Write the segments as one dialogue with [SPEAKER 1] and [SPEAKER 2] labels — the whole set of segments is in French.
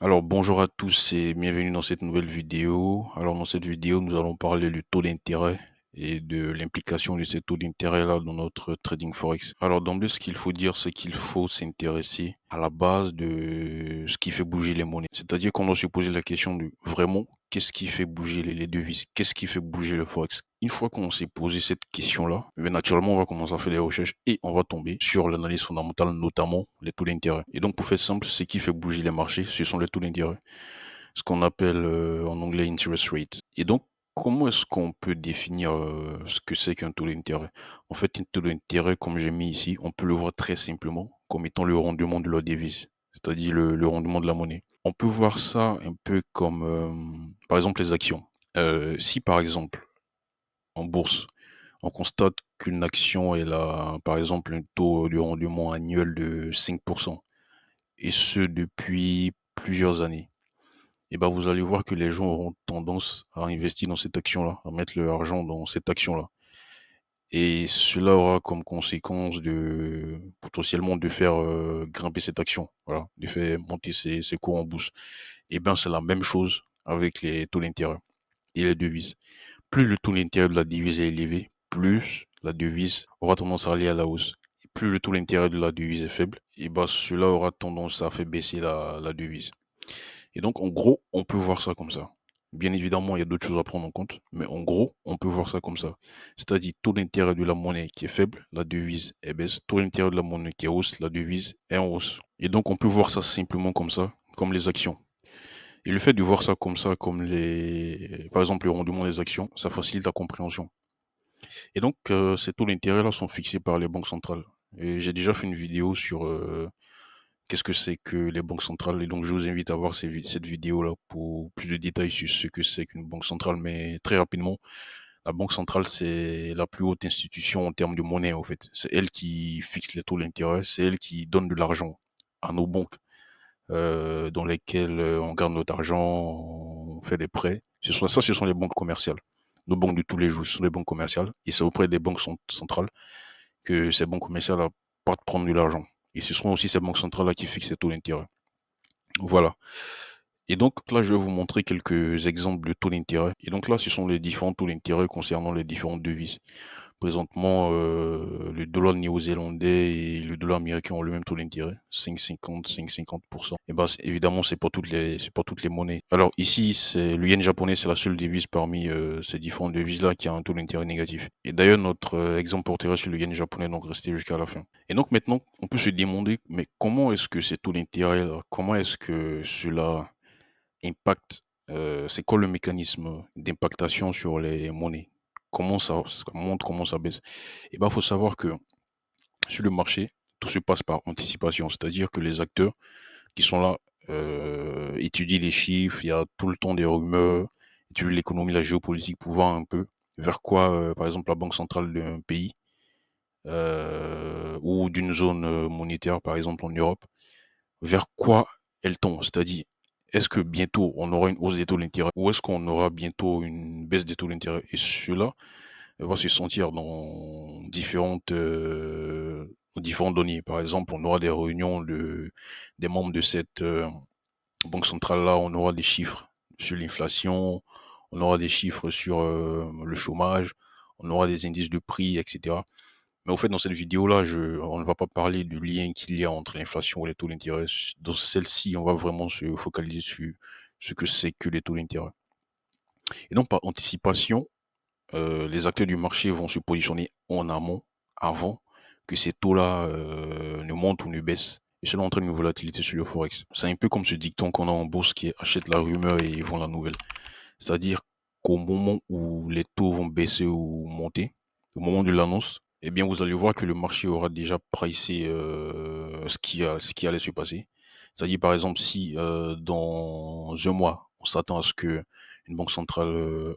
[SPEAKER 1] Alors bonjour à tous et bienvenue dans cette nouvelle vidéo. Alors dans cette vidéo, nous allons parler du taux d'intérêt et de l'implication de ces taux d'intérêt-là dans notre trading forex. Alors d'emblée, ce qu'il faut dire, c'est qu'il faut s'intéresser à la base de ce qui fait bouger les monnaies. C'est-à-dire qu'on doit se poser la question de vraiment qu'est-ce qui fait bouger les devises, qu'est-ce qui fait bouger le forex. Une fois qu'on s'est posé cette question-là, naturellement, on va commencer à faire des recherches et on va tomber sur l'analyse fondamentale, notamment les taux d'intérêt. Et donc, pour faire simple, ce qui fait bouger les marchés, ce sont les taux d'intérêt, ce qu'on appelle en anglais interest rate. Et donc, comment est-ce qu'on peut définir ce que c'est qu'un taux d'intérêt? En fait, un taux d'intérêt, comme j'ai mis ici, on peut le voir très simplement comme étant le rendement de la devise, c'est-à-dire le rendement de la monnaie. On peut voir ça un peu comme, par exemple, les actions. Si par exemple, en bourse, on constate qu'une action, elle a, par exemple, un taux de rendement annuel de 5%, et ce depuis plusieurs années, et ben vous allez voir que les gens auront tendance à investir dans cette action-là, à mettre leur argent dans cette action-là. Et cela aura comme conséquence de potentiellement de faire grimper cette action, voilà, de faire monter ses cours en bourse. Et ben c'est la même chose avec les taux d'intérêt et les devises. Plus le taux d'intérêt de la devise est élevé, plus la devise aura tendance à aller à la hausse. Et plus le taux d'intérêt de la devise est faible, et ben cela aura tendance à faire baisser la devise. Et donc, en gros, on peut voir ça comme ça. Bien évidemment, il y a d'autres choses à prendre en compte, mais en gros, on peut voir ça comme ça. C'est-à-dire, taux d'intérêt de la monnaie qui est faible, la devise est baisse. Taux d'intérêt de la monnaie qui est hausse, la devise est en hausse. Et donc, on peut voir ça simplement comme ça, comme les actions. Et le fait de voir ça comme ça, comme par exemple, le rendement des actions, ça facilite la compréhension. Et donc, ces taux d'intérêt-là sont fixés par les banques centrales. Et j'ai déjà fait une vidéo sur qu'est-ce que c'est que les banques centrales. Et donc, je vous invite à voir cette vidéo-là pour plus de détails sur ce que c'est qu'une banque centrale. Mais très rapidement, la banque centrale, c'est la plus haute institution en termes de monnaie, en fait. C'est elle qui fixe les taux d'intérêt, c'est elle qui donne de l'argent à nos banques, dans lesquelles on garde notre argent, on fait des prêts. Ce sont les banques commerciales. Nos banques de tous les jours, ce sont les banques commerciales. Et c'est auprès des banques centrales que ces banques commerciales partent prendre de l'argent. Et ce sont aussi ces banques centrales-là qui fixent les taux d'intérêt. Voilà. Et donc là, je vais vous montrer quelques exemples de taux d'intérêt. Et donc là, ce sont les différents taux d'intérêt concernant les différentes devises. Présentement, le dollar néo-zélandais et le dollar américain ont le même taux d'intérêt, 5,50, 5,50%. Et ben, évidemment, c'est pas toutes les monnaies. Alors ici, c'est le yen japonais, c'est la seule devise parmi ces différentes devises-là qui a un taux d'intérêt négatif. Et d'ailleurs, notre exemple portera sur le yen japonais, donc restez jusqu'à la fin. Et donc maintenant, on peut se demander, mais comment est-ce que ces taux d'intérêt-là, comment est-ce que cela impacte, c'est quoi le mécanisme d'impactation sur les monnaies? Comment ça monte, comment ça baisse? Et ben, faut savoir que sur le marché, tout se passe par anticipation. C'est-à-dire que les acteurs qui sont là, étudient les chiffres, il y a tout le temps des rumeurs, étudient l'économie, la géopolitique pour voir un peu vers quoi, par exemple, la banque centrale d'un pays, ou d'une zone, monétaire, par exemple en Europe, vers quoi elle tend. C'est-à-dire, est-ce que bientôt on aura une hausse des taux d'intérêt ou est-ce qu'on aura bientôt une baisse des taux d'intérêt? Et cela va se sentir dans différentes données. Par exemple, on aura des réunions des membres de cette banque centrale-là, on aura des chiffres sur l'inflation, on aura des chiffres sur le chômage, on aura des indices de prix, etc. Mais au fait, dans cette vidéo-là, on ne va pas parler du lien qu'il y a entre l'inflation et les taux d'intérêt. Dans celle-ci, on va vraiment se focaliser sur ce que c'est que les taux d'intérêt. Et donc, par anticipation, les acteurs du marché vont se positionner en amont, avant que ces taux-là ne montent ou ne baissent. Et cela entraîne une volatilité sur le forex. C'est un peu comme ce dicton qu'on a en bourse qui achète la rumeur et vend la nouvelle. C'est-à-dire qu'au moment où les taux vont baisser ou monter, au moment de l'annonce, eh bien, vous allez voir que le marché aura déjà pricé ce qui allait se passer. C'est-à-dire, par exemple, si dans un mois, on s'attend à ce que une banque centrale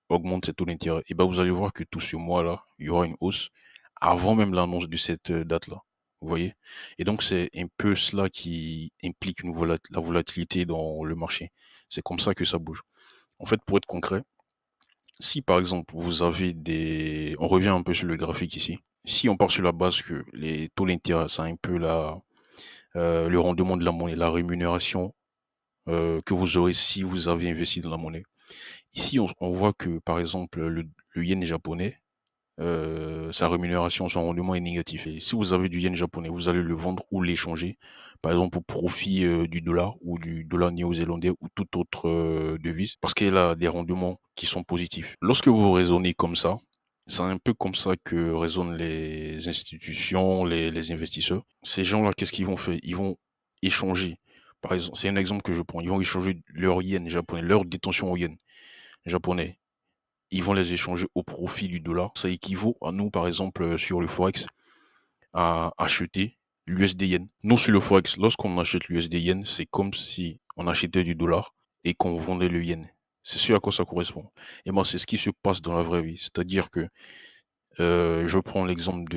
[SPEAKER 1] augmente ses taux d'intérêt, et ben vous allez voir que tout ce mois-là, il y aura une hausse avant même l'annonce de cette date-là. Vous voyez? Et donc, c'est un peu cela qui implique la volatilité dans le marché. C'est comme ça que ça bouge. En fait, pour être concret, si par exemple vous avez on revient un peu sur le graphique ici. Si on part sur la base que les taux d'intérêt, c'est un peu le rendement de la monnaie, la rémunération que vous aurez si vous avez investi dans la monnaie. Ici, on voit que, par exemple, le yen japonais, sa rémunération, son rendement est négatif. Et si vous avez du yen japonais, vous allez le vendre ou l'échanger, par exemple au profit du dollar ou du dollar néo-zélandais ou toute autre devise, parce qu'elle a des rendements qui sont positifs. Lorsque vous raisonnez comme ça, c'est un peu comme ça que raisonnent les institutions, les investisseurs. Ces gens-là, qu'est-ce qu'ils vont faire? Ils vont échanger. Par exemple, c'est un exemple que je prends. Ils vont échanger leur yen japonais, leur détention en yen japonais, ils vont les échanger au profit du dollar. Ça équivaut à nous, par exemple, sur le Forex, à acheter l'USD yen. Nous, sur le Forex, lorsqu'on achète l'USD yen, c'est comme si on achetait du dollar et qu'on vendait le yen. C'est ce à quoi ça correspond. Et moi, c'est ce qui se passe dans la vraie vie. C'est-à-dire que je prends l'exemple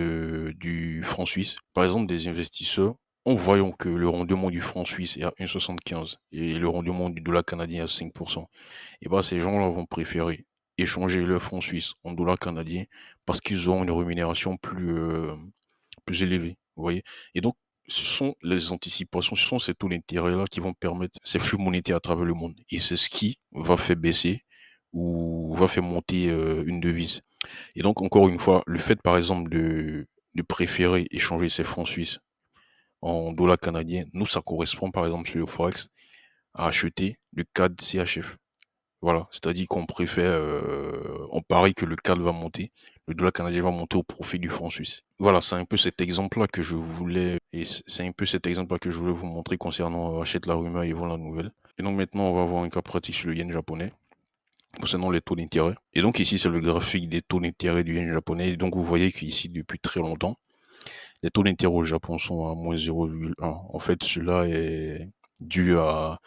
[SPEAKER 1] du franc suisse. Par exemple, des investisseurs, en voyant que le rendement du franc suisse est à 1,75 et le rendement du dollar canadien à 5%, et ben ces gens-là vont préférer échanger leur franc suisse en dollars canadiens parce qu'ils auront une rémunération plus élevée. Vous voyez? Et donc, ce sont les anticipations, ce sont ces taux d'intérêt-là qui vont permettre ces flux monétaires à travers le monde. Et c'est ce qui va faire baisser ou va faire monter une devise. Et donc, encore une fois, le fait, par exemple, de préférer échanger ses francs suisses en dollars canadiens, nous, ça correspond, par exemple, sur le Forex, à acheter le CAD CHF. Voilà, c'est-à-dire qu'on préfère, on parie que le CAD va monter, le dollar canadien va monter au profit du franc suisse. Voilà, c'est un peu cet exemple-là que je voulais, et c'est un peu cet exemple-là que je voulais vous montrer concernant achète la rumeur et vend la nouvelle. Et donc maintenant, on va voir un cas pratique sur le yen japonais concernant les taux d'intérêt. Et donc ici, c'est le graphique des taux d'intérêt du yen japonais. Et donc vous voyez qu'ici, depuis très longtemps, les taux d'intérêt au Japon sont à moins 0,1. En fait, cela est dû à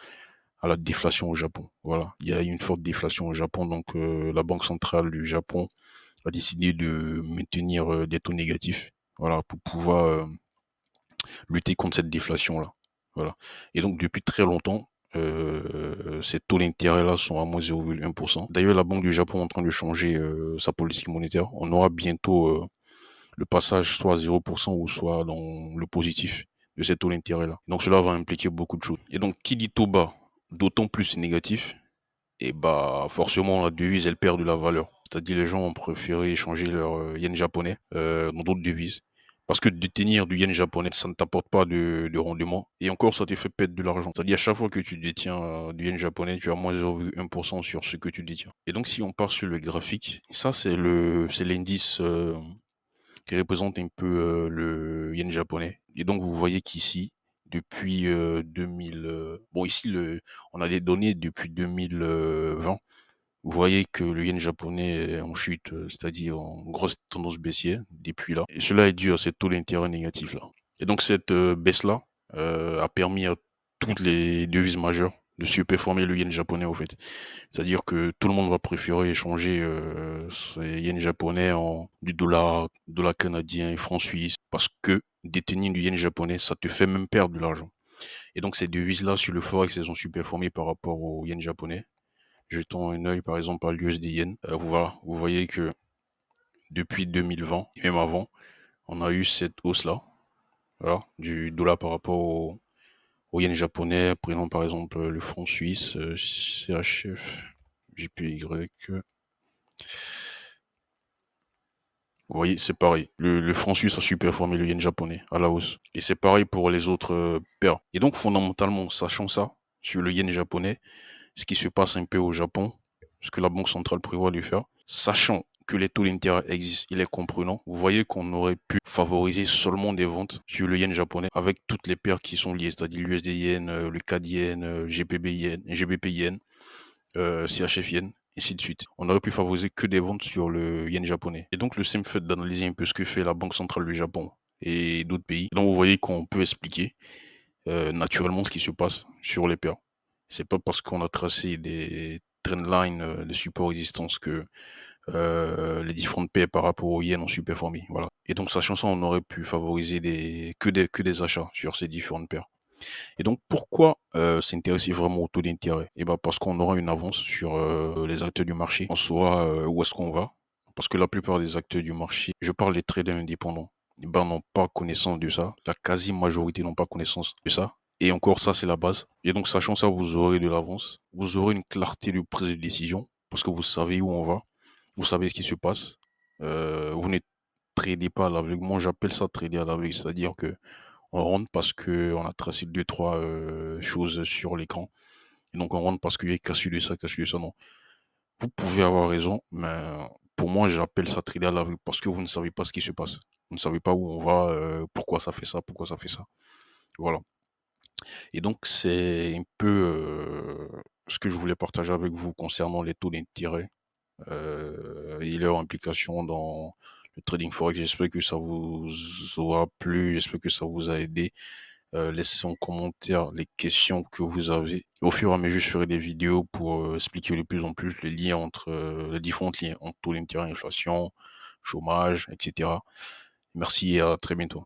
[SPEAKER 1] la déflation au Japon. Voilà, il y a une forte déflation au Japon, donc la Banque centrale du Japon a décidé de maintenir des taux négatifs, voilà, pour pouvoir lutter contre cette déflation-là. Voilà. Et donc depuis très longtemps, ces taux d'intérêt-là sont à moins 0,1%. D'ailleurs, la Banque du Japon est en train de changer sa politique monétaire. On aura bientôt le passage soit à 0% ou soit dans le positif de ces taux d'intérêt-là. Donc cela va impliquer beaucoup de choses. Et donc, qui dit taux bas, d'autant plus négatif, et bah forcément la devise elle perd de la valeur. C'est-à-dire les gens ont préféré échanger leur yen japonais dans d'autres devises. Parce que détenir du yen japonais, ça ne t'apporte pas de rendement. Et encore, ça te fait perdre de l'argent. C'est-à-dire à chaque fois que tu détiens du yen japonais, tu as moins 0,1% sur ce que tu détiens. Et donc si on part sur le graphique, ça c'est l'indice qui représente un peu le yen japonais. Et donc vous voyez qu'ici, depuis 2000, bon ici on a des données depuis 2020. Vous voyez que le yen japonais est en chute, c'est-à-dire en grosse tendance baissière depuis là. Et cela est dû à ce taux d'intérêt négatif là. Et donc cette baisse-là a permis à toutes les devises majeures de surperformer le yen japonais au fait. C'est-à-dire que tout le monde va préférer échanger ses yens japonais en du dollar canadien, franc suisse, parce que détenir du yen japonais, ça te fait même perdre de l'argent. Et donc ces devises-là sur le forex, elles ont surperformé par rapport au yen japonais. Jetons un œil par exemple à l'USD yen. Voilà, vous voyez que depuis 2020 et même avant, on a eu cette hausse-là, voilà, du dollar par rapport au yen japonais. Prenons par exemple le franc suisse, CHF, JPY. Vous voyez, c'est pareil. Le franc suisse a superformé le yen japonais à la hausse. Et c'est pareil pour les autres paires. Et donc, fondamentalement, sachant ça, sur le yen japonais, ce qui se passe un peu au Japon, ce que la Banque centrale prévoit de faire, sachant que les taux d'intérêt existent, il est comprenant. Vous voyez qu'on aurait pu favoriser seulement des ventes sur le yen japonais avec toutes les paires qui sont liées, c'est-à-dire l'USD yen, le CAD yen, GBP yen, CHF yen, ainsi de suite. On aurait pu favoriser que des ventes sur le yen japonais. Et donc le simple fait d'analyser un peu ce que fait la Banque centrale du Japon et d'autres pays, donc vous voyez qu'on peut expliquer naturellement ce qui se passe sur les paires. C'est pas parce qu'on a tracé des trendlines, des supports résistance que les différentes paires par rapport au yen ont superformé. Voilà. Et donc sachant ça, on aurait pu favoriser que des achats sur ces différentes paires. Et donc, pourquoi s'intéresser vraiment au taux d'intérêt? Eh ben, parce qu'on aura une avance sur les acteurs du marché. On saura où est-ce qu'on va. Parce que la plupart des acteurs du marché, je parle des traders indépendants, eh ben, n'ont pas connaissance de ça. La quasi-majorité n'ont pas connaissance de ça. Et encore ça, c'est la base. Et donc, sachant ça, vous aurez de l'avance. Vous aurez une clarté de prise de décision parce que vous savez où on va. Vous savez ce qui se passe. Vous ne tradez pas à l'aveugle. Moi, j'appelle ça trader à l'aveugle. C'est-à-dire que on rentre parce que on a tracé deux, trois choses sur l'écran. Et donc, on rentre parce qu'il y a cassé de ça. Non. Vous pouvez avoir raison, mais pour moi, j'appelle ça trader à l'aveugle parce que vous ne savez pas ce qui se passe. Vous ne savez pas où on va, pourquoi ça fait ça, pourquoi ça fait ça. Voilà. Et donc, c'est un peu ce que je voulais partager avec vous concernant les taux d'intérêt et leur implication dans le trading forex. J'espère que ça vous aura plu, j'espère que ça vous a aidé. Laissez en commentaire les questions que vous avez. Au fur et à mesure, je ferai des vidéos pour expliquer de plus en plus les liens entre les différents liens entre taux d'intérêt, inflation, chômage, etc. Merci et à très bientôt.